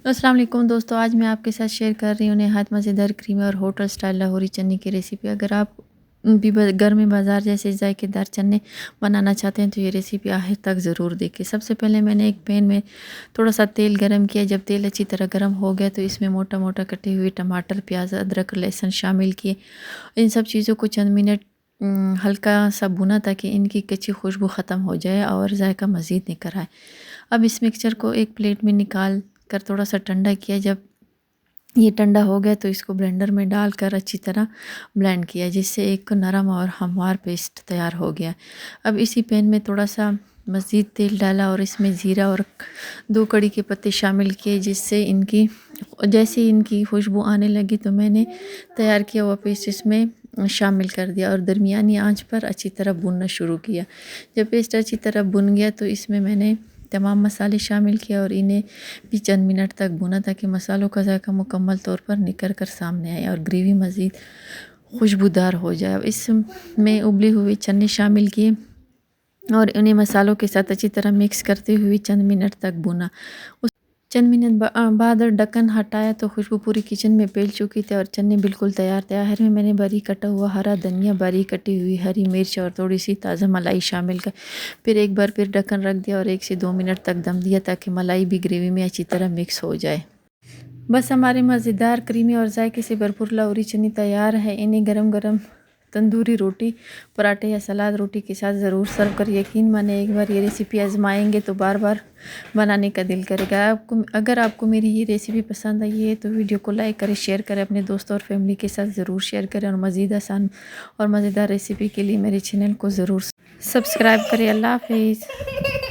अस्सलाम वालेकुम दोस्तों, आज मैं आपके साथ शेयर कर रही हूँ नहायत मज़ेदार क्रीमी और होटल स्टाइल लाहौरी चने की रेसिपी। अगर आप भी घर में बाज़ार जैसे जायकेदार चने बनाना चाहते हैं तो ये रेसिपी आखिर तक ज़रूर देखें। सबसे पहले मैंने एक पैन में थोड़ा सा तेल गरम किया। जब तेल अच्छी तरह गरम हो गया तो इसमें मोटा मोटा कटे हुए टमाटर, प्याज, अदरक, लहसुन शामिल किए। इन सब चीज़ों को चंद मिनट हल्का सा भुना ताकि इनकी कच्ची खुशबू ख़त्म हो जाए और जायका मज़ीद निकल आए। अब इस मिक्सचर को एक प्लेट में निकाल कर थोड़ा सा ठंडा किया। जब ये ठंडा हो गया तो इसको ब्लेंडर में डालकर अच्छी तरह ब्लेंड किया, जिससे एक नरम और हमवार पेस्ट तैयार हो गया। अब इसी पैन में थोड़ा सा मज़ीद तेल डाला और इसमें ज़ीरा और 2 कड़ी के पत्ते शामिल किए, जिससे जैसे इनकी खुशबू आने लगी तो मैंने तैयार किया हुआ पेस्ट इसमें शामिल कर दिया और दरमियानी आंच पर अच्छी तरह भूनना शुरू किया। जब पेस्ट अच्छी तरह भुन गया तो इसमें मैंने तमाम मसाले शामिल किए और इन्हें भी चंद मिनट तक भुना ताकि मसालों का जायका मुकम्मल तौर पर निकल कर सामने आए और ग्रेवी मज़ीद खुशबूदार हो जाए। अब इसमें उबले हुए चने शामिल किए और उन्हें मसालों के साथ अच्छी तरह मिक्स करते हुए चंद मिनट तक भुना। चंद मिनट बाद ढक्कन हटाया तो खुशबू पूरी किचन में फैल चुकी थी और चने बिल्कुल तैयार थे। आखिर में मैंने बारीक कटा हुआ हरा धनिया, बारीक कटी हुई हरी मिर्च और थोड़ी सी ताज़ा मलाई शामिल कर फिर एक बार ढक्कन रख दिया और 1 से 2 मिनट तक दम दिया ताकि मलाई भी ग्रेवी में अच्छी तरह मिक्स हो जाए। बस हमारे मज़ेदार क्रीमी और जायके से भरपूर लाहौरी चने तैयार है। इन्हें गरम गरम तंदूरी रोटी, पराठे या सलाद रोटी के साथ ज़रूर सर्व कर। यकीन माने एक बार ये रेसिपी आजमाएंगे तो बार बार बनाने का दिल करेगा। अगर आपको मेरी ये रेसिपी पसंद आई है तो वीडियो को लाइक करें, शेयर करें, अपने दोस्तों और फैमिली के साथ ज़रूर शेयर करें और मज़ीद आसान और मज़ेदार रेसिपी के लिए मेरे चैनल को ज़रूर सब्सक्राइब करें। अल्लाह हाफिज़।